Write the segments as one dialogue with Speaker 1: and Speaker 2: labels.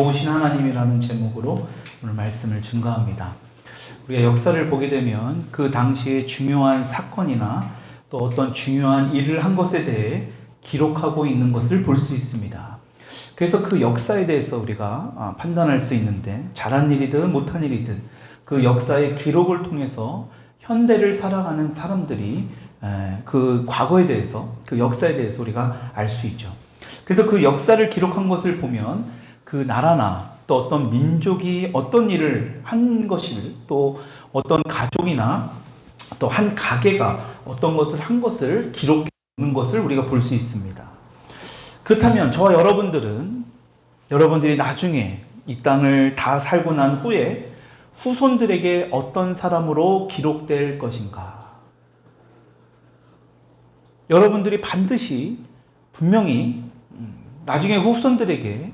Speaker 1: 좋으신 하나님이라는 제목으로 오늘 말씀을 증거합니다. 우리가 역사를 보게 되면 그 당시에 중요한 사건이나 또 어떤 중요한 일을 한 것에 대해 기록하고 있는 것을 볼 수 있습니다. 그래서 그 역사에 대해서 우리가 판단할 수 있는데, 잘한 일이든 못한 일이든 그 역사의 기록을 통해서 현대를 살아가는 사람들이 그 과거에 대해서, 그 역사에 대해서 우리가 알 수 있죠. 그래서 그 역사를 기록한 것을 보면 그 나라나 또 어떤 민족이 어떤 일을 한 것을, 또 어떤 가족이나 또 한 가게가 어떤 것을 한 것을 기록해 놓는 것을 우리가 볼 수 있습니다. 그렇다면 저와 여러분들이 나중에 이 땅을 다 살고 난 후에 후손들에게 어떤 사람으로 기록될 것인가? 여러분들이 반드시 분명히 나중에 후손들에게,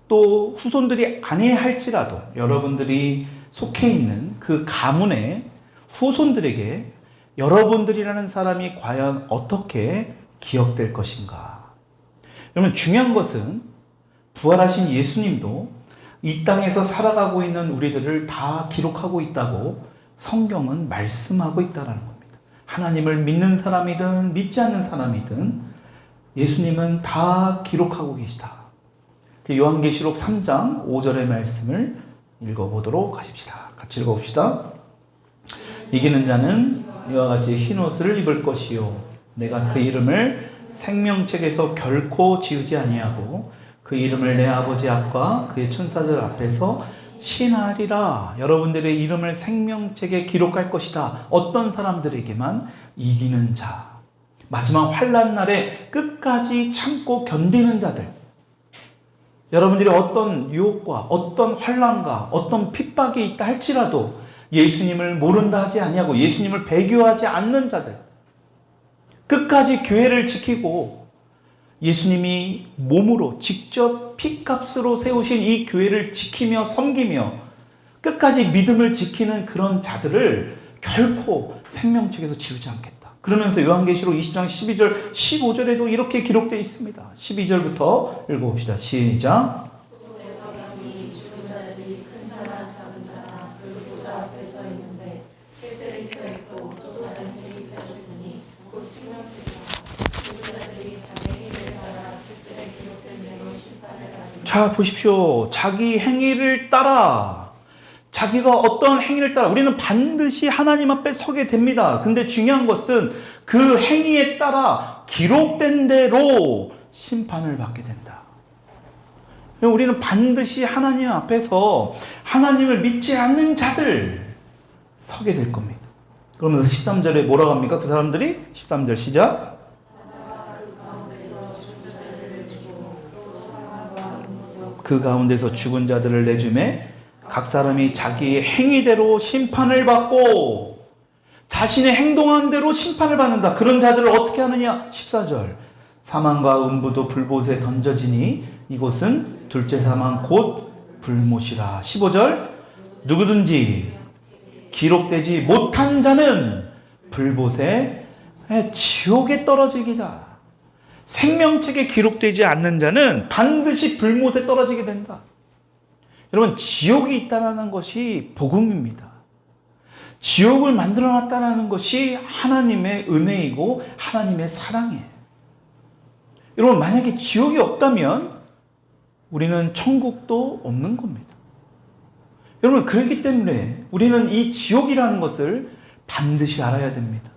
Speaker 1: 또 후손들이 아니할지라도 여러분들이 속해 있는 그 가문의 후손들에게 여러분들이라는 사람이 과연 어떻게 기억될 것인가? 여러분, 중요한 것은 부활하신 예수님도 이 땅에서 살아가고 있는 우리들을 다 기록하고 있다고 성경은 말씀하고 있다는 겁니다. 하나님을 믿는 사람이든 믿지 않는 사람이든 예수님은 다 기록하고 계시다. 요한계시록 3장 5절의 말씀을 읽어보도록 하십시다. 같이 읽어봅시다. 이기는 자는 이와 같이 흰 옷을 입을 것이요, 내가 그 이름을 생명책에서 결코 지우지 아니하고 그 이름을 내 아버지 앞과 그의 천사들 앞에서 신하리라. 여러분들의 이름을 생명책에 기록할 것이다. 어떤 사람들에게만? 이기는 자, 마지막 환난 날에 끝까지 참고 견디는 자들. 여러분들이 어떤 유혹과 어떤 환난과 어떤 핍박이 있다 할지라도 예수님을 모른다 하지 아니하고 예수님을 배교하지 않는 자들, 끝까지 교회를 지키고 예수님이 몸으로 직접 피값으로 세우신 이 교회를 지키며 섬기며 끝까지 믿음을 지키는 그런 자들을 결코 생명책에서 지우지 않겠다. 그러면서 요한계시록 20장 12절 15절에도 이렇게 기록되어 있습니다. 12절부터 읽어봅시다. 시작. 자, 보십시오. 자기 행위를 따라, 자기가 어떤 행위를 따라 우리는 반드시 하나님 앞에 서게 됩니다. 근데 중요한 것은 그 행위에 따라 기록된 대로 심판을 받게 된다. 우리는 반드시 하나님 앞에서 하나님을 믿지 않는 자들 서게 될 겁니다. 그러면서 13절에 뭐라고 합니까? 그 사람들이 13절 시작. 그 가운데서 죽은 자들을 내주매 각 사람이 자기의 행위대로 심판을 받고, 자신의 행동한 대로 심판을 받는다. 그런 자들을 어떻게 하느냐? 14절. 사망과 음부도 불못에 던져지니 이곳은 둘째 사망 곧 불못이라. 15절. 누구든지 기록되지 못한 자는 불못에, 지옥에 떨어지기라. 생명책에 기록되지 않는 자는 반드시 불못에 떨어지게 된다. 여러분, 지옥이 있다는 것이 복음입니다. 지옥을 만들어놨다는 것이 하나님의 은혜이고 하나님의 사랑이에요. 여러분, 만약에 지옥이 없다면 우리는 천국도 없는 겁니다. 여러분, 그렇기 때문에 우리는 이 지옥이라는 것을 반드시 알아야 됩니다.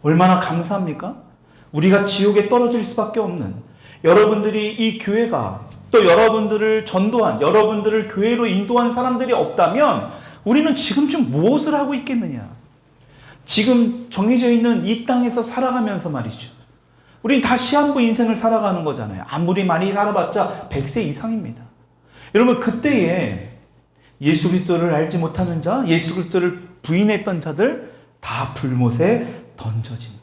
Speaker 1: 얼마나 감사합니까? 우리가 지옥에 떨어질 수밖에 없는, 여러분들이 이 교회가 또 여러분들을 전도한, 여러분들을 교회로 인도한 사람들이 없다면 우리는 지금쯤 무엇을 하고 있겠느냐? 지금 정해져 있는 이 땅에서 살아가면서 말이죠. 우린 다 시한부 인생을 살아가는 거잖아요. 아무리 많이 살아봤자 100세 이상입니다. 여러분, 그때에 예수 그리스도를 알지 못하는 자, 예수 그리스도를 부인했던 자들 다 불못에 던져진다.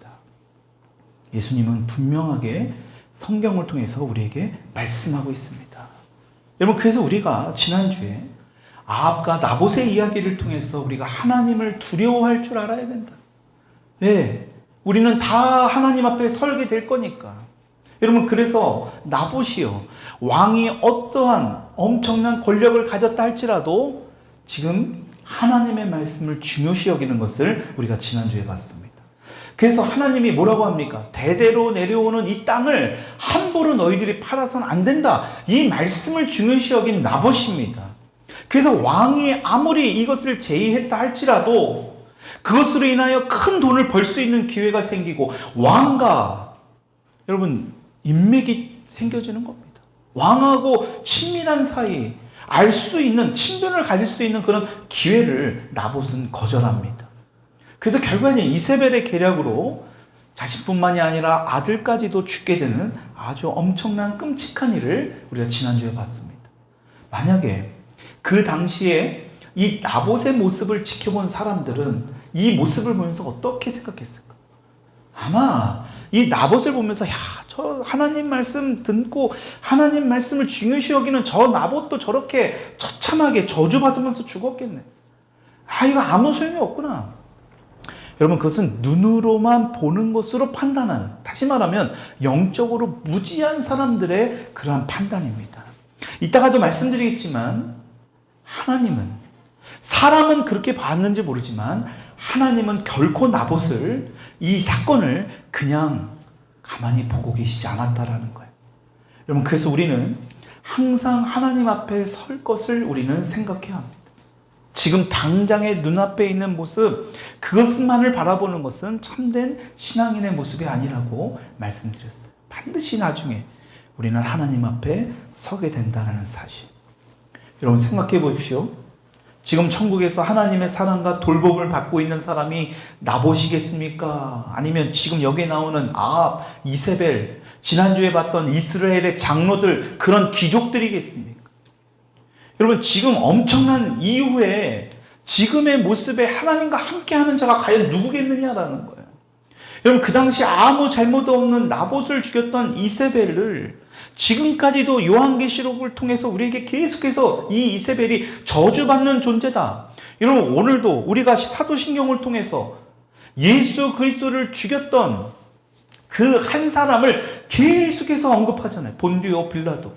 Speaker 1: 예수님은 분명하게 성경을 통해서 우리에게 말씀하고 있습니다. 여러분, 그래서 우리가 지난주에 아합과 나봇의 이야기를 통해서 우리가 하나님을 두려워할 줄 알아야 된다. 왜? 우리는 다 하나님 앞에 설게 될 거니까. 여러분, 그래서 나봇이요, 왕이 어떠한 엄청난 권력을 가졌다 할지라도 지금 하나님의 말씀을 중요시 여기는 것을 우리가 지난주에 봤습니다. 그래서 하나님이 뭐라고 합니까? 대대로 내려오는 이 땅을 함부로 너희들이 팔아서는 안 된다. 이 말씀을 중요시 여긴 나봇입니다. 그래서 왕이 아무리 이것을 제의했다 할지라도 그것으로 인하여 큰 돈을 벌 수 있는 기회가 생기고 왕과 여러분 인맥이 생겨지는 겁니다. 왕하고 친밀한 사이, 알 수 있는, 친분을 가질 수 있는 그런 기회를 나봇은 거절합니다. 그래서 결국에는 이세벨의 계략으로 자신뿐만이 아니라 아들까지도 죽게 되는 아주 엄청난 끔찍한 일을 우리가 지난주에 봤습니다. 만약에 그 당시에 이 나봇의 모습을 지켜본 사람들은 이 모습을 보면서 어떻게 생각했을까? 아마 이 나봇을 보면서 저 하나님 말씀 듣고 하나님 말씀을 중요시 여기는 저 나봇도 저렇게 처참하게 저주받으면서 죽었겠네. 이거 아무 소용이 없구나. 여러분, 그것은 눈으로만 보는 것으로 판단하는, 다시 말하면 영적으로 무지한 사람들의 그러한 판단입니다. 이따가도 말씀드리겠지만 하나님은, 사람은 그렇게 봤는지 모르지만 하나님은 결코 나봇을, 이 사건을 그냥 가만히 보고 계시지 않았다라는 거예요. 여러분, 그래서 우리는 항상 하나님 앞에 설 것을 우리는 생각해야 합니다. 지금 당장의 눈앞에 있는 모습, 그것만을 바라보는 것은 참된 신앙인의 모습이 아니라고 말씀드렸어요. 반드시 나중에 우리는 하나님 앞에 서게 된다는 사실. 여러분, 생각해 보십시오. 지금 천국에서 하나님의 사랑과 돌봄을 받고 있는 사람이 나봇이겠습니까? 아니면 지금 여기에 나오는 아합, 이세벨, 지난주에 봤던 이스라엘의 장로들, 그런 귀족들이겠습니까? 여러분, 지금 엄청난 이후에 지금의 모습에 하나님과 함께하는 자가 과연 누구겠느냐라는 거예요. 여러분, 그 당시 아무 잘못 없는 나봇을 죽였던 이세벨을 지금까지도 요한계시록을 통해서 우리에게 계속해서 이 이세벨이 저주받는 존재다. 여러분, 오늘도 우리가 사도신경을 통해서 예수 그리스도를 죽였던 그 한 사람을 계속해서 언급하잖아요. 본디오 빌라도.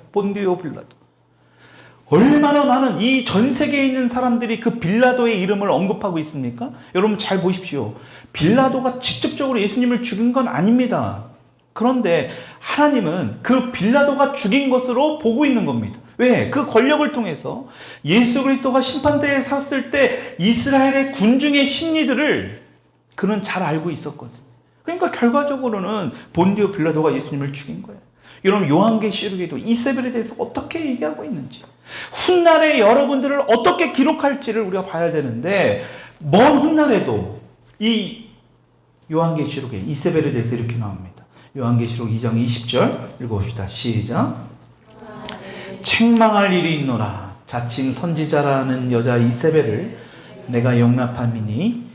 Speaker 1: 얼마나 많은 이 전 세계에 있는 사람들이 그 빌라도의 이름을 언급하고 있습니까? 여러분, 잘 보십시오. 빌라도가 직접적으로 예수님을 죽인 건 아닙니다. 그런데 하나님은 그 빌라도가 죽인 것으로 보고 있는 겁니다. 왜? 그 권력을 통해서 예수 그리스도가 심판대에 섰을 때 이스라엘의 군중의 심리들을 그는 잘 알고 있었거든요. 그러니까 결과적으로는 본디오 빌라도가 예수님을 죽인 거예요. 여러분, 요한계시록에도 이세벨에 대해서 어떻게 얘기하고 있는지, 훗날에 여러분들을 어떻게 기록할지를 우리가 봐야 되는데, 먼 훗날에도 이 요한계시록에 이세벨에 대해서 이렇게 나옵니다. 요한계시록 2장 20절 읽어봅시다. 시작. 책망할 일이 있노라. 자칭 선지자라는 여자 이세벨을 내가 용납함이니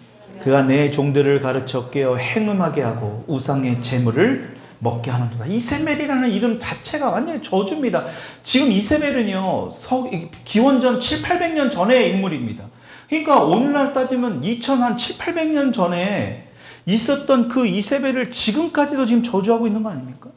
Speaker 1: 그가 내 종들을 가르쳐 깨어 행음하게 하고 우상의 제물을 먹게 하는도다. 이세벨이라는 이름 자체가 완전히 저주입니다. 지금 이세벨은요, 기원전 7, 800년 전의 인물입니다. 그러니까 오늘날 따지면 7, 800년 전에 있었던 그 이세벨을 지금까지도 지금 저주하고 있는 거 아닙니까?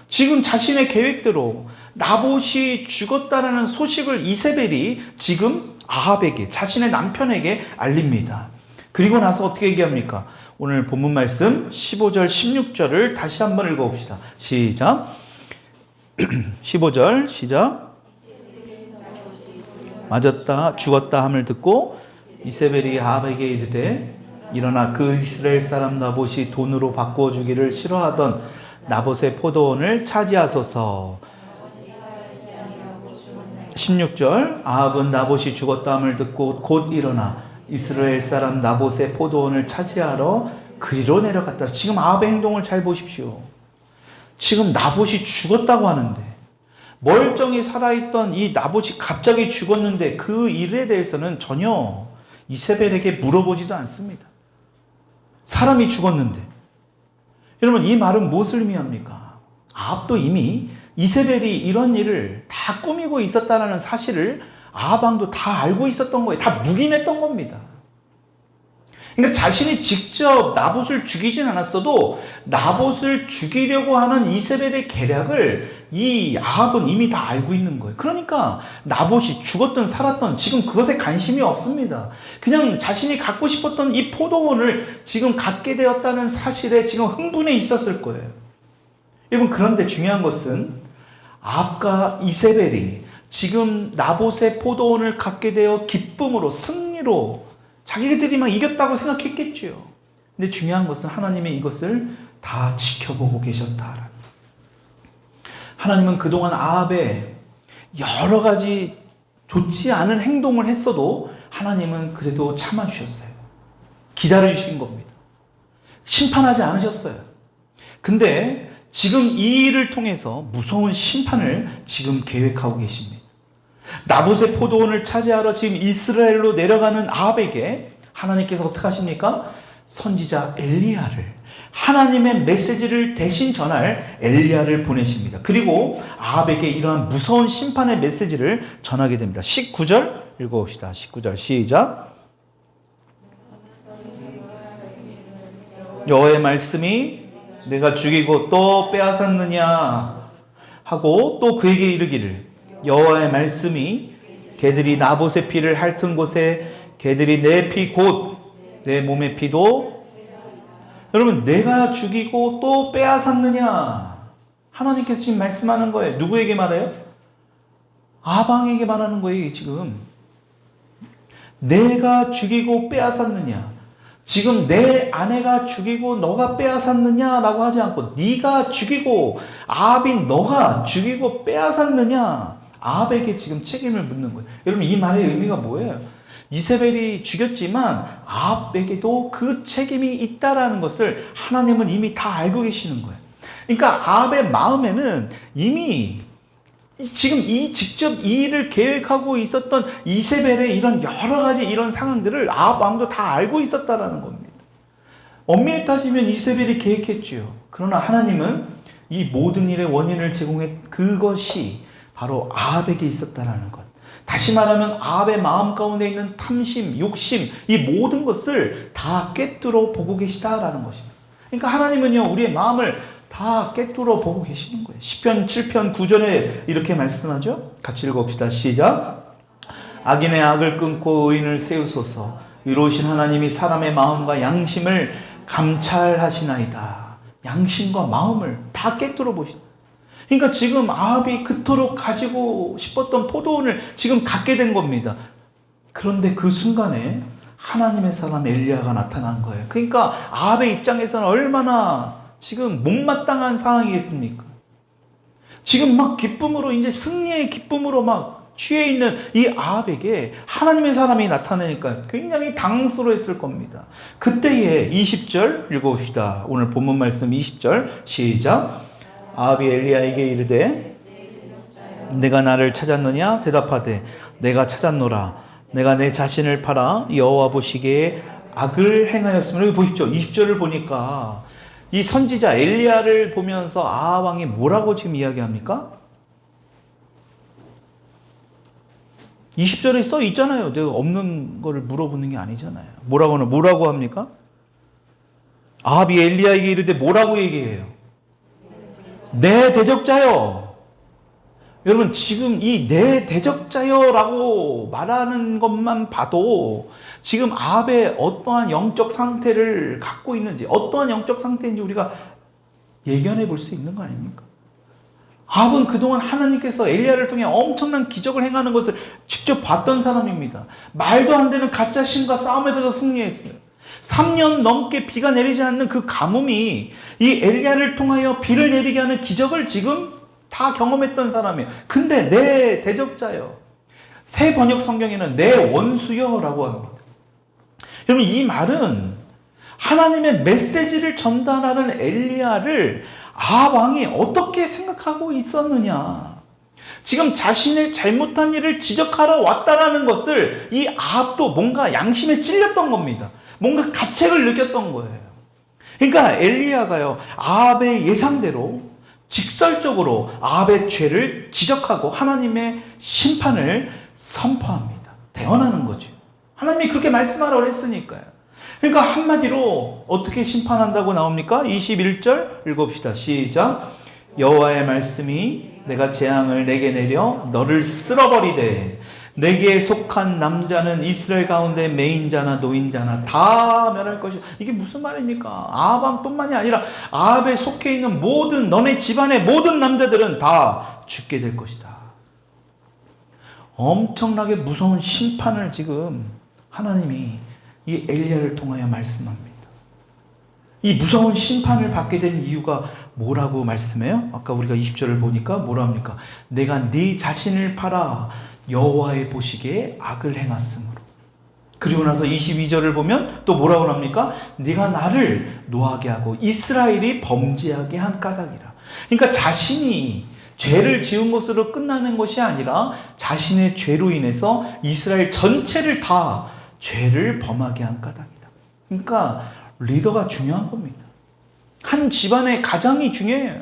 Speaker 1: 지금 자신의 계획대로 나봇이 죽었다라는 소식을 이세벨이 지금 아합에게, 자신의 남편에게 알립니다. 그리고 나서 어떻게 얘기합니까? 오늘 본문 말씀 15절, 16절을 다시 한번 읽어봅시다. 시작. 15절 시작. 맞았다, 죽었다 함을 듣고 이세벨이 아합에게 이르되 일어나 그 이스라엘 사람 나봇이 돈으로 바꾸어 주기를 싫어하던 나봇의 포도원을 차지하소서. 16절 아합은 나봇이 죽었다 함을 듣고 곧 일어나 이스라엘 사람 나봇의 포도원을 차지하러 그리로 내려갔다. 지금 아합의 행동을 잘 보십시오. 지금 나봇이 죽었다고 하는데, 멀쩡히 살아있던 이 나봇이 갑자기 죽었는데 그 일에 대해서는 전혀 이세벨에게 물어보지도 않습니다. 사람이 죽었는데. 여러분, 이 말은 무엇을 의미합니까? 아합도 이미 이세벨이 이런 일을 다 꾸미고 있었다는 사실을 아합 왕도 다 알고 있었던 거예요. 다 묵인했던 겁니다. 그러니까 자신이 직접 나봇을 죽이진 않았어도 나봇을 죽이려고 하는 이세벨의 계략을 이 아합은 이미 다 알고 있는 거예요. 그러니까 나봇이 죽었든 살았든 지금 그것에 관심이 없습니다. 그냥 자신이 갖고 싶었던 이 포도원을 지금 갖게 되었다는 사실에 지금 흥분해 있었을 거예요. 여러분, 그런데 중요한 것은 아합과 이세벨이 지금 나봇의 포도원을 갖게 되어 기쁨으로, 승리로 자기들이 막 이겼다고 생각했겠지요. 근데 중요한 것은 하나님의 이것을 다 지켜보고 계셨다. 하나님은 그동안 아합의 여러 가지 좋지 않은 행동을 했어도 하나님은 그래도 참아주셨어요. 기다려주신 겁니다. 심판하지 않으셨어요. 근데 지금 이 일을 통해서 무서운 심판을 지금 계획하고 계십니다. 나봇의 포도원을 차지하러 지금 이스라엘로 내려가는 아합에게 하나님께서 어떻게 하십니까? 선지자 엘리야를, 하나님의 메시지를 대신 전할 엘리야를 보내십니다. 그리고 아합에게 이러한 무서운 심판의 메시지를 전하게 됩니다. 19절 읽어봅시다. 19절 시작. 여호와의 말씀이 내가 죽이고 또 빼앗았느냐 하고 또 그에게 이르기를 여호와의 말씀이 개들이 나봇의 피를 핥은 곳에 개들이 내 피 곧 내 몸의 피도, 여러분, 내가 죽이고 또 빼앗았느냐, 하나님께서 지금 말씀하는 거예요. 누구에게 말해요? 아방에게 말하는 거예요. 지금 내가 죽이고 빼앗았느냐, 지금 내 아내가 죽이고 너가 빼앗았느냐라고 하지 않고 네가 죽이고 아합인 너가 죽이고 빼앗았느냐, 아합에게 지금 책임을 묻는 거예요. 여러분, 이 말의 의미가 뭐예요? 이세벨이 죽였지만 아합에게도 그 책임이 있다라는 것을 하나님은 이미 다 알고 계시는 거예요. 그러니까 아합의 마음에는 이미 지금 직접 이 일을 계획하고 있었던 이세벨의 이런 여러 가지 이런 상황들을 아합 왕도 다 알고 있었다라는 겁니다. 엄밀히 따지면 이세벨이 계획했지요. 그러나 하나님은 이 모든 일의 원인을 제공했 그것이 바로 아합에게 있었다라는 것. 다시 말하면 아합의 마음 가운데 있는 탐심, 욕심, 이 모든 것을 다 꿰뚫어 보고 계시다라는 것입니다. 그러니까 하나님은요, 우리의 마음을 다 꿰뚫어 보고 계시는 거예요. 시편 7편 9절에 이렇게 말씀하죠. 같이 읽어봅시다. 시작. 악인의 악을 끊고 의인을 세우소서. 의로우신 하나님이 사람의 마음과 양심을 감찰하시나이다. 양심과 마음을 다 꿰뚫어 보시다. 그러니까 지금 아합이 그토록 가지고 싶었던 포도원을 지금 갖게 된 겁니다. 그런데 그 순간에 하나님의 사람 엘리야가 나타난 거예요. 그러니까 아합의 입장에서는 얼마나 지금 못마땅한 상황이겠습니까? 지금 막 기쁨으로, 이제 승리의 기쁨으로 막 취해 있는 이 아합에게 하나님의 사람이 나타나니까 굉장히 당황스러워했을 겁니다. 그때에 20절 읽어봅시다. 오늘 본문 말씀 20절 시작. 아합이 엘리야에게 이르되 내가 나를 찾았느냐 대답하되 내가 찾았노라. 내가 내 자신을 팔아 여호와 보시기에 악을 행하였으므로. 보십시오. 20절을 보니까 이 선지자 엘리야를 보면서 아합 왕이 뭐라고 지금 이야기합니까? 20절에 써 있잖아요. 내가 없는 거를 물어보는 게 아니잖아요. 뭐라고 합니까? 아합이 엘리야에게 이르되 뭐라고 얘기해요? 내 대적자여. 여러분, 지금 이 내 대적자여라고 말하는 것만 봐도 지금 아합의 어떠한 영적 상태를 갖고 있는지, 어떠한 영적 상태인지 우리가 예견해 볼 수 있는 거 아닙니까? 아합은 그동안 하나님께서 엘리야를 통해 엄청난 기적을 행하는 것을 직접 봤던 사람입니다. 말도 안 되는 가짜 신과 싸움에서 승리했어요. 3년 넘게 비가 내리지 않는 그 가뭄이 이 엘리야를 통하여 비를 내리게 하는 기적을 지금 다 경험했던 사람이에요. 근데 내 대적자여, 새 번역 성경에는 내 원수여라고 합니다. 여러분, 이 말은 하나님의 메시지를 전달하는 엘리야를 아합 왕이 어떻게 생각하고 있었느냐, 지금 자신의 잘못한 일을 지적하러 왔다라는 것을 이 아합도 뭔가 양심에 찔렸던 겁니다. 뭔가 가책을 느꼈던 거예요. 그러니까 엘리야가요, 아합의 예상대로 직설적으로 아합의 죄를 지적하고 하나님의 심판을 선포합니다. 대언하는 거죠. 하나님이 그렇게 말씀하라고 했으니까요. 그러니까 한마디로 어떻게 심판한다고 나옵니까? 21절 읽어봅시다. 시작. 여호와의 말씀이 내가 재앙을 내게 내려 너를 쓸어버리되 내게 속한 남자는 이스라엘 가운데 매인자나 노인자나 다 멸할 것이다. 이게 무슨 말입니까? 아합뿐만이 아니라 아합에 속해 있는 모든 너네 집안의 모든 남자들은 다 죽게 될 것이다. 엄청나게 무서운 심판을 지금 하나님이 이 엘리야를 통하여 말씀합니다. 이 무서운 심판을 받게 된 이유가 뭐라고 말씀해요? 아까 우리가 20절을 보니까 뭐라 합니까? 내가 네 자신을 팔아 여호와의 보시기에 악을 행했으므로. 그리고 나서 22절을 보면 또 뭐라고 합니까? 네가 나를 노하게 하고 이스라엘이 범죄하게 한 까닭이라. 그러니까 자신이 죄를 지은 것으로 끝나는 것이 아니라 자신의 죄로 인해서 이스라엘 전체를 다 죄를 범하게 한 까닭이다. 그러니까 리더가 중요한 겁니다. 한 집안의 가장이 중요해요.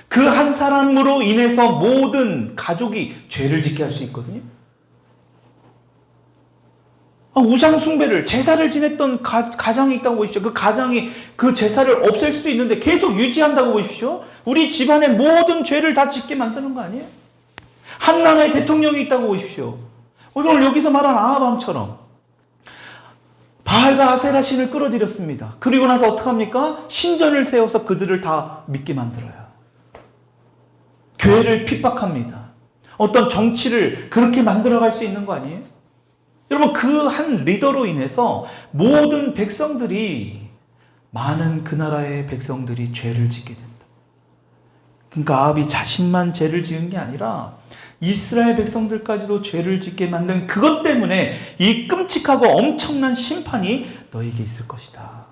Speaker 1: 그 한 사람으로 인해서 모든 가족이 죄를 짓게 할 수 있거든요. 우상 숭배를, 제사를 지냈던 가장이 있다고 보십시오. 그 가장이 그 제사를 없앨 수 있는데 계속 유지한다고 보십시오. 우리 집안의 모든 죄를 다 짓게 만드는 거 아니에요? 한 나라의 대통령이 있다고 보십시오. 오늘 여기서 말한 아하방처럼 바알과 아세라 신을 끌어들였습니다. 그리고 나서 어떡합니까? 신전을 세워서 그들을 다 믿게 만들어요. 교회를 핍박합니다. 어떤 정치를 그렇게 만들어갈 수 있는 거 아니에요? 여러분, 그 한 리더로 인해서 모든 백성들이, 많은 그 나라의 백성들이 죄를 짓게 된다. 그러니까 아합이 자신만 죄를 지은 게 아니라 이스라엘 백성들까지도 죄를 짓게 만든 그것 때문에 이 끔찍하고 엄청난 심판이 너에게 있을 것이다.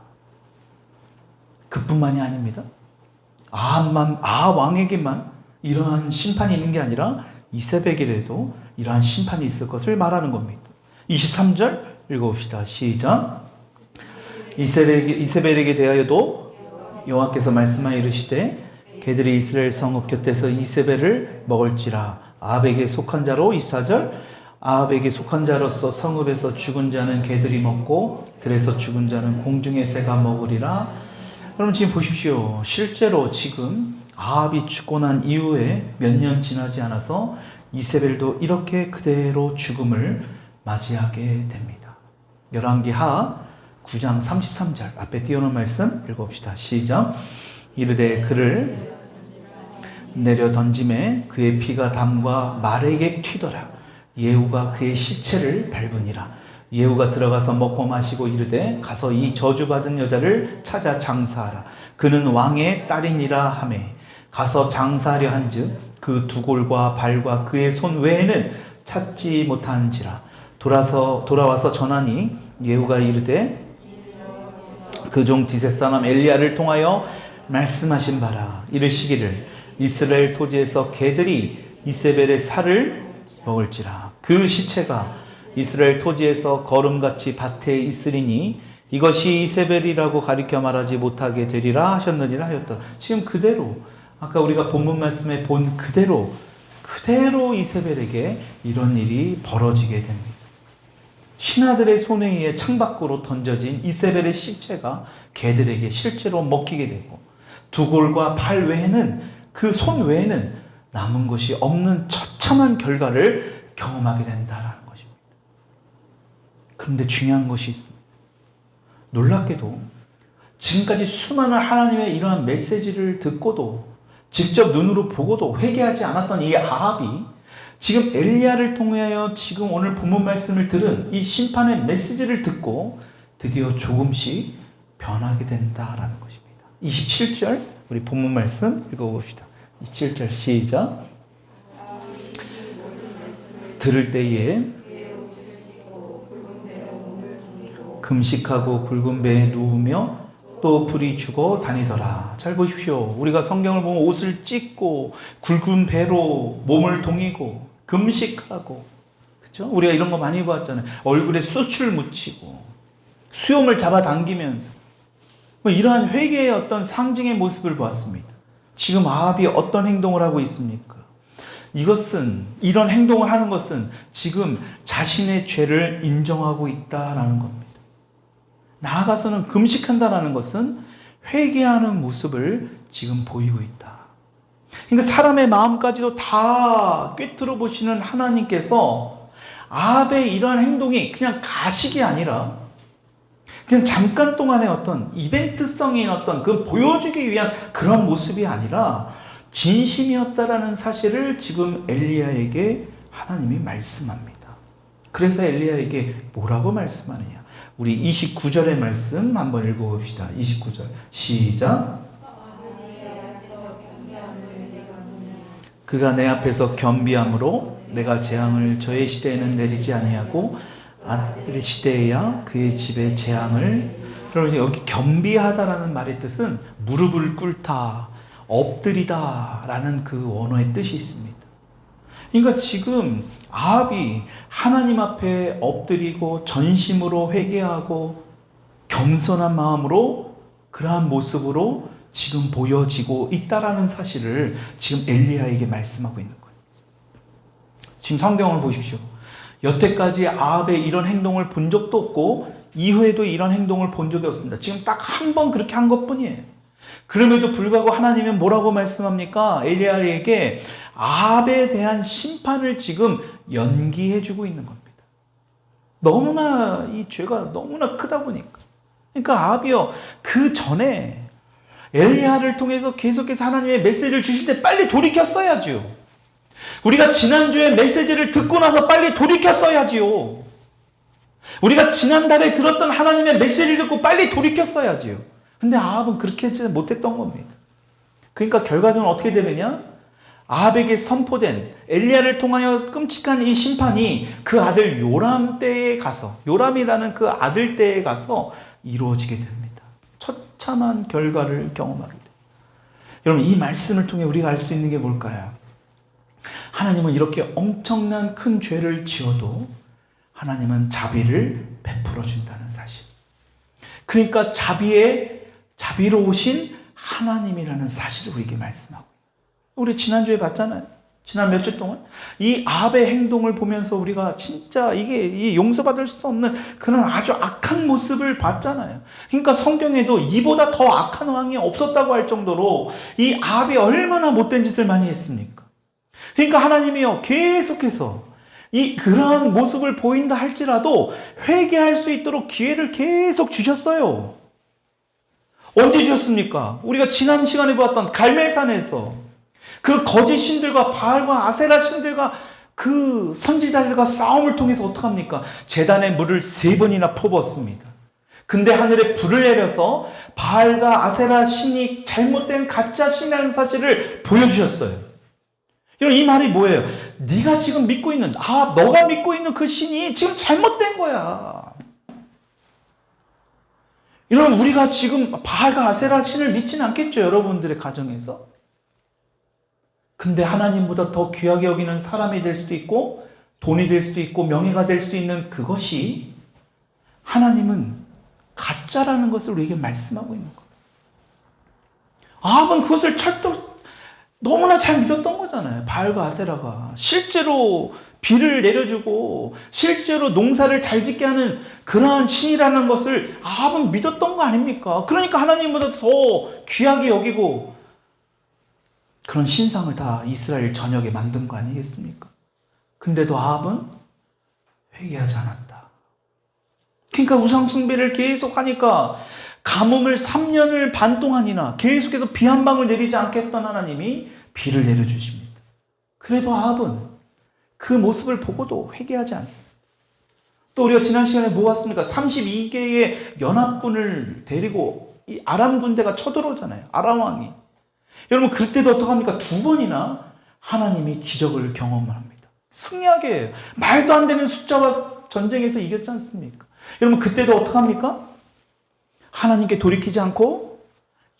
Speaker 1: 그뿐만이 아닙니다. 아합 왕에게만 이러한 심판이 있는 게 아니라 이세벨에게도 이러한 심판이 있을 것을 말하는 겁니다. 23절 읽어봅시다. 시작. 이세벨에게 대하여도 여호와께서 말씀하여 이르시되 그들이 이스라엘 성읍 곁에서 이세벨을 먹을지라. 아합에게 속한 자로 24절 아합에게 속한 자로서 성읍에서 죽은 자는 개들이 먹고 들에서 죽은 자는 공중의 새가 먹으리라. 여러분 지금 보십시오. 실제로 지금 아합이 죽고 난 이후에 몇 년 지나지 않아서 이세벨도 이렇게 그대로 죽음을 맞이하게 됩니다. 열왕기하 9장 33절 앞에 띄워놓은 말씀 읽어봅시다. 시작. 이르되 그를 내려 던짐에 그의 피가 담과 말에게 튀더라. 예후가 그의 시체를 밟으니라. 예후가 들어가서 먹고 마시고 이르되 가서 이 저주받은 여자를 찾아 장사하라. 그는 왕의 딸이니라 하매 가서 장사하려 한즉 그 두 골과 발과 그의 손 외에는 찾지 못한지라. 돌아와서 전하니 예후가 이르되 그 종 디셋 사람 엘리야를 통하여 말씀하신 바라. 이르시기를 이스라엘 토지에서 개들이 이세벨의 살을 먹을지라. 그 시체가 이스라엘 토지에서 거름같이 밭에 있으리니 이것이 이세벨이라고 가리켜 말하지 못하게 되리라 하셨느니라 하였다. 지금 그대로 아까 우리가 본문 말씀에 본 그대로 이세벨에게 이런 일이 벌어지게 됩니다. 신하들의 손에 의해 창밖으로 던져진 이세벨의 시체가 개들에게 실제로 먹히게 되고 두 골과 발 외에는 그 손 외에는 남은 것이 없는 처참한 결과를 경험하게 된다라는 것입니다. 그런데 중요한 것이 있습니다. 놀랍게도 지금까지 수많은 하나님의 이러한 메시지를 듣고도 직접 눈으로 보고도 회개하지 않았던 이 아합이 지금 엘리야를 통하여 지금 오늘 본문 말씀을 들은 이 심판의 메시지를 듣고 드디어 조금씩 변하게 된다라는 것입니다. 27절 우리 본문 말씀 읽어봅시다. 27절 시작. 들을 때에 금식하고 굵은 배에 누우며 또 불이 죽어 다니더라. 잘 보십시오. 우리가 성경을 보면 옷을 찢고 굵은 배로 몸을 동이고 금식하고, 그렇죠? 우리가 이런 거 많이 봤잖아요. 얼굴에 수출 묻히고 수염을 잡아당기면서 이러한 회개의 어떤 상징의 모습을 보았습니다. 지금 아합이 어떤 행동을 하고 있습니까? 이런 행동을 하는 것은 지금 자신의 죄를 인정하고 있다라는 겁니다. 나아가서는 금식한다라는 것은 회개하는 모습을 지금 보이고 있다. 그러니까 사람의 마음까지도 다 꿰뚫어 보시는 하나님께서 아합의 이러한 행동이 그냥 가식이 아니라 그냥 잠깐 동안의 어떤 이벤트성인 어떤 그 보여주기 위한 그런 모습이 아니라 진심이었다라는 사실을 지금 엘리야에게 하나님이 말씀합니다. 그래서 엘리야에게 뭐라고 말씀하느냐? 우리 29절의 말씀 한번 읽어봅시다. 29절 시작. 그가 내 앞에서 겸비함으로 내가 재앙을 저의 시대에는 내리지 아니하고 아들의 시대에야 그의 집에 재앙을. 그러면 여기 겸비하다라는 말의 뜻은 무릎을 꿇다, 엎드리다 라는 그 원어의 뜻이 있습니다. 그러니까 지금 아합이 하나님 앞에 엎드리고 전심으로 회개하고 겸손한 마음으로 그러한 모습으로 지금 보여지고 있다라는 사실을 지금 엘리야에게 말씀하고 있는 거예요. 지금 성경을 보십시오. 여태까지 아합의 이런 행동을 본 적도 없고 이후에도 이런 행동을 본 적이 없습니다. 지금 딱 한 번 그렇게 한 것뿐이에요. 그럼에도 불구하고 하나님은 뭐라고 말씀합니까? 엘리야에게 아합에 대한 심판을 지금 연기해주고 있는 겁니다. 너무나 이 죄가 너무나 크다 보니까. 그러니까 아합이요, 그 전에 엘리야를 통해서 계속해서 하나님의 메시지를 주실 때 빨리 돌이켰어야죠. 우리가 지난주에 메시지를 듣고 나서 빨리 돌이켰어야지요. 우리가 지난달에 들었던 하나님의 메시지를 듣고 빨리 돌이켰어야지요. 근데 아합은 그렇게 하지 못했던 겁니다. 그러니까 결과적으로 어떻게 되느냐? 아합에게 선포된 엘리야를 통하여 끔찍한 이 심판이 그 아들 요람 때에 가서, 요람이라는 그 아들 때에 가서 이루어지게 됩니다. 처참한 결과를 경험하게 돼요. 여러분, 이 말씀을 통해 우리가 알 수 있는 게 뭘까요? 하나님은 이렇게 엄청난 큰 죄를 지어도 하나님은 자비를 베풀어 준다는 사실. 그러니까 자비로우신 하나님이라는 사실을 우리에게 말씀하고, 우리 지난주에 봤잖아요. 지난 몇 주 동안 이 아합의 행동을 보면서 우리가 진짜 이게 용서받을 수 없는 그런 아주 악한 모습을 봤잖아요. 그러니까 성경에도 이보다 더 악한 왕이 없었다고 할 정도로 이 아합이 얼마나 못된 짓을 많이 했습니까? 그러니까 하나님이요, 계속해서 그러한 모습을 보인다 할지라도 회개할 수 있도록 기회를 계속 주셨어요. 언제 주셨습니까? 우리가 지난 시간에 보았던 갈멜산에서 그 거짓 신들과 바알과 아세라 신들과 그 선지자들과 싸움을 통해서 어떡합니까? 제단에 물을 3번이나 퍼부었습니다. 근데 하늘에 불을 내려서 바알과 아세라 신이 잘못된 가짜 신이라는 사실을 보여주셨어요. 여러분, 이 말이 뭐예요? 네가 지금 믿고 있는, 너가 믿고 있는 그 신이 지금 잘못된 거야. 여러분, 우리가 지금 바알과 아세라 신을 믿지는 않겠죠, 여러분들의 가정에서. 근데 하나님보다 더 귀하게 여기는 사람이 될 수도 있고 돈이 될 수도 있고 명예가 될 수도 있는 그것이, 하나님은 가짜라는 것을 우리에게 말씀하고 있는 거예요. 아합은 그것을 너무나 잘 믿었던 거잖아요. 바알과 아세라가 실제로 비를 내려주고 실제로 농사를 잘 짓게 하는 그러한 신이라는 것을 아합은 믿었던 거 아닙니까? 그러니까 하나님보다 더 귀하게 여기고 그런 신상을 다 이스라엘 전역에 만든 거 아니겠습니까? 근데도 아합은 회개하지 않았다. 그러니까 우상숭배를 계속 하니까 가뭄을 3년을 반 동안이나 계속해서 비 한 방울 내리지 않겠던 하나님이 비를 내려주십니다. 그래도 아합은 그 모습을 보고도 회개하지 않습니다. 또 우리가 지난 시간에 뭐 봤습니까? 32개의 연합군을 데리고 이 아람 군대가 쳐들어오잖아요. 아람 왕이. 여러분, 그때도 어떡합니까? 2번이나 하나님이 기적을 경험합니다. 승리하게 해요. 말도 안 되는 숫자와 전쟁에서 이겼지 않습니까? 여러분, 그때도 어떡합니까? 하나님께 돌이키지 않고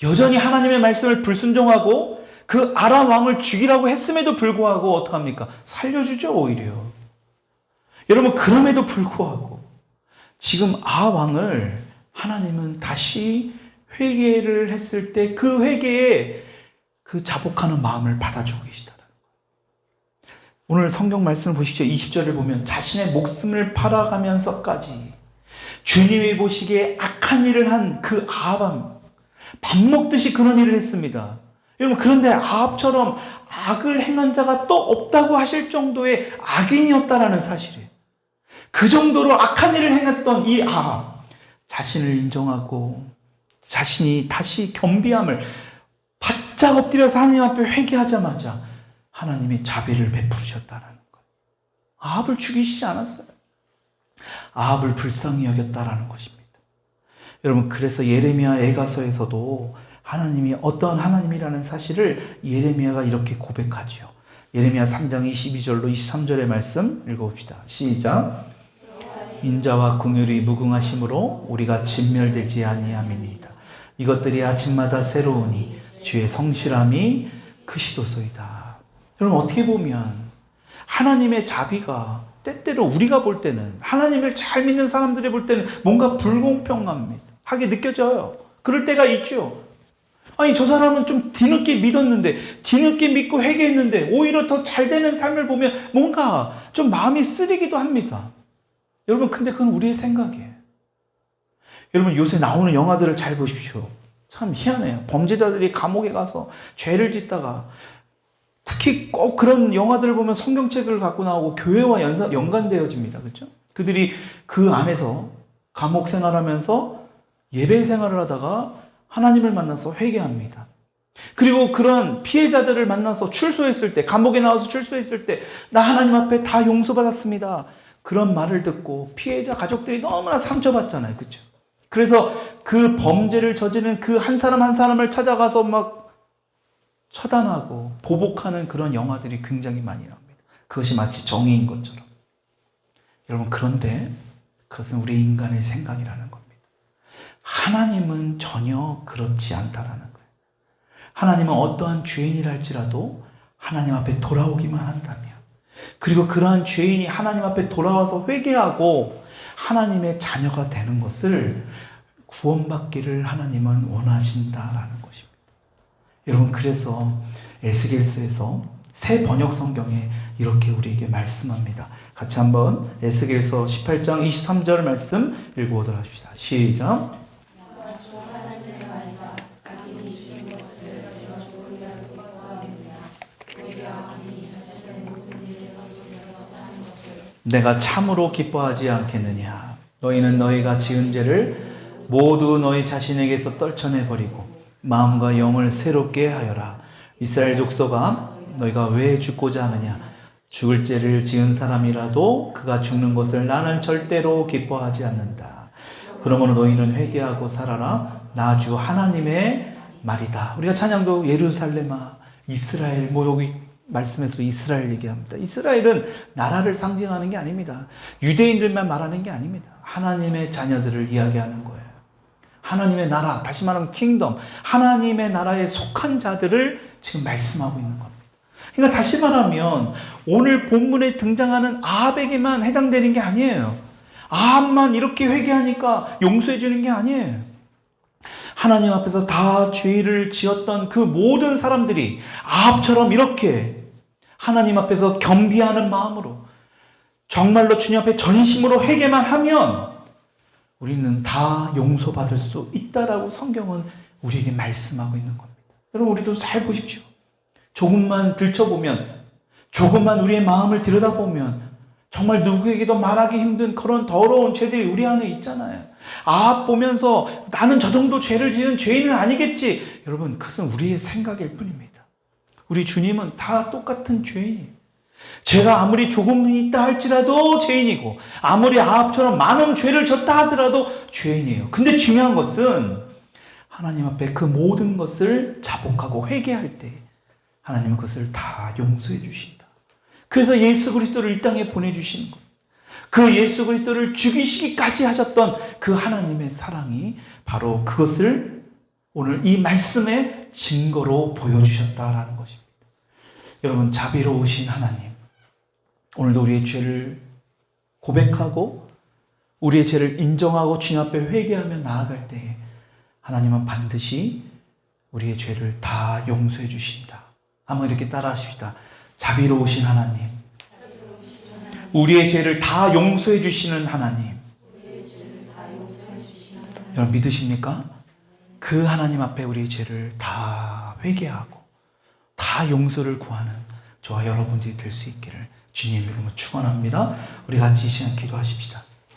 Speaker 1: 여전히 하나님의 말씀을 불순종하고 그 아람 왕을 죽이라고 했음에도 불구하고 어떡합니까? 살려주죠, 오히려. 여러분, 그럼에도 불구하고 지금 아합 왕을 하나님은 다시 회개를 했을 때 그 회개에 그 자복하는 마음을 받아주고 계시다는 거예요. 오늘 성경 말씀을 보시죠. 20절을 보면 자신의 목숨을 팔아가면서까지 주님이 보시기에 악한 일을 한 그 아합, 밥 먹듯이 그런 일을 했습니다. 여러분, 그런데 아합처럼 악을 행한 자가 또 없다고 하실 정도의 악인이었다라는 사실이에요. 그 정도로 악한 일을 행했던 이 아합, 자신을 인정하고 자신이 다시 겸비함을 바짝 엎드려서 하나님 앞에 회개하자마자 하나님이 자비를 베푸셨다는 거예요. 아합을 죽이시지 않았어요. 아합을 불쌍히 여겼다라는 것입니다. 여러분, 그래서 예레미야 애가서에서도 하나님이 어떤 하나님이라는 사실을 예레미야가 이렇게 고백하지요. 예레미야 3장 22절로 23절의 말씀 읽어봅시다. 시작. 인자와 긍휼이 무궁하심으로 우리가 진멸되지 아니함이니이다. 이것들이 아침마다 새로우니 주의 성실함이 크시도소이다. 여러분, 어떻게 보면 하나님의 자비가 때때로 우리가 볼 때는, 하나님을 잘 믿는 사람들이 볼 때는 뭔가 불공평하게 느껴져요. 그럴 때가 있죠. 아니, 저 사람은 좀 뒤늦게 믿었는데, 뒤늦게 믿고 회개했는데 오히려 더 잘 되는 삶을 보면 뭔가 좀 마음이 쓰리기도 합니다. 여러분, 근데 그건 우리의 생각이에요. 여러분, 요새 나오는 영화들을 잘 보십시오. 참 희한해요. 범죄자들이 감옥에 가서 죄를 짓다가, 특히 꼭 그런 영화들을 보면 성경책을 갖고 나오고 교회와 연관되어집니다. 그렇죠? 그들이 그 안에서 감옥 생활하면서 예배 생활을 하다가 하나님을 만나서 회개합니다. 그리고 그런 피해자들을 만나서 출소했을 때, 감옥에 나와서 출소했을 때, 나 하나님 앞에 다 용서받았습니다. 그런 말을 듣고 피해자 가족들이 너무나 상처받잖아요. 그렇죠? 그래서 그 범죄를 저지른 그 한 사람 한 사람을 찾아가서 막 처단하고 보복하는 그런 영화들이 굉장히 많이 나옵니다. 그것이 마치 정의인 것처럼. 여러분, 그런데 그것은 우리 인간의 생각이라는 겁니다. 하나님은 전혀 그렇지 않다라는 거예요. 하나님은 어떠한 죄인이랄지라도 하나님 앞에 돌아오기만 한다면, 그리고 그러한 죄인이 하나님 앞에 돌아와서 회개하고 하나님의 자녀가 되는 것을 구원받기를 하나님은 원하신다라는 것입니다. 여러분, 그래서 에스겔서에서 새 번역 성경에 이렇게 우리에게 말씀합니다. 같이 한번 에스겔서 18장 23절 말씀 읽어보도록 합시다. 시작. 내가 참으로 기뻐하지 않겠느냐. 너희는 너희가 지은 죄를 모두 너희 자신에게서 떨쳐내버리고 마음과 영을 새롭게 하여라. 이스라엘 족속아, 너희가 왜 죽고자 하느냐. 죽을 죄를 지은 사람이라도 그가 죽는 것을 나는 절대로 기뻐하지 않는다. 그러므로 너희는 회개하고 살아라. 나 주 하나님의 말이다. 우리가 찬양도 예루살렘아, 이스라엘, 여기 말씀에서 이스라엘 얘기합니다. 이스라엘은 나라를 상징하는 게 아닙니다. 유대인들만 말하는 게 아닙니다. 하나님의 자녀들을 이야기하는 거예요. 하나님의 나라, 다시 말하면 킹덤, 하나님의 나라에 속한 자들을 지금 말씀하고 있는 겁니다. 그러니까 다시 말하면 오늘 본문에 등장하는 아합에게만 해당되는 게 아니에요. 아합만 이렇게 회개하니까 용서해 주는 게 아니에요. 하나님 앞에서 다 죄를 지었던 그 모든 사람들이 아합처럼 이렇게 하나님 앞에서 겸비하는 마음으로 정말로 주님 앞에 전심으로 회개만 하면 우리는 다 용서받을 수 있다라고 성경은 우리에게 말씀하고 있는 겁니다. 여러분, 우리도 잘 보십시오. 조금만 들춰보면, 조금만 우리의 마음을 들여다보면 정말 누구에게도 말하기 힘든 그런 더러운 죄들이 우리 안에 있잖아요. 아합 보면서 나는 저 정도 죄를 지은 죄인은 아니겠지. 여러분, 그것은 우리의 생각일 뿐입니다. 우리 주님은 다 똑같은 죄인이에요. 죄가 아무리 조금 있다 할지라도 죄인이고, 아무리 아합처럼 많은 죄를 졌다 하더라도 죄인이에요. 근데 중요한 것은 하나님 앞에 그 모든 것을 자복하고 회개할 때 하나님은 그것을 다 용서해 주신다. 그래서 예수 그리스도를 이 땅에 보내주시는 것, 그 예수 그리스도를 죽이시기까지 하셨던 그 하나님의 사랑이 바로 그것을 오늘 이 말씀의 증거로 보여주셨다라는 것입니다. 여러분, 자비로우신 하나님, 오늘도 우리의 죄를 고백하고 우리의 죄를 인정하고 주님 앞에 회개하며 나아갈 때에 하나님은 반드시 우리의 죄를 다 용서해 주신다. 한번 이렇게 따라 하십시다. 자비로우신 하나님, 우리의 죄를 다 용서해 주시는 하나님, 여러분 믿으십니까? 그 하나님 앞에 우리의 죄를 다 회개하고 다 용서를 구하는 저와 여러분들이 될 수 있기를 주님 이름으로 축원합니다. 우리 같이 이 시간 기도하십시다.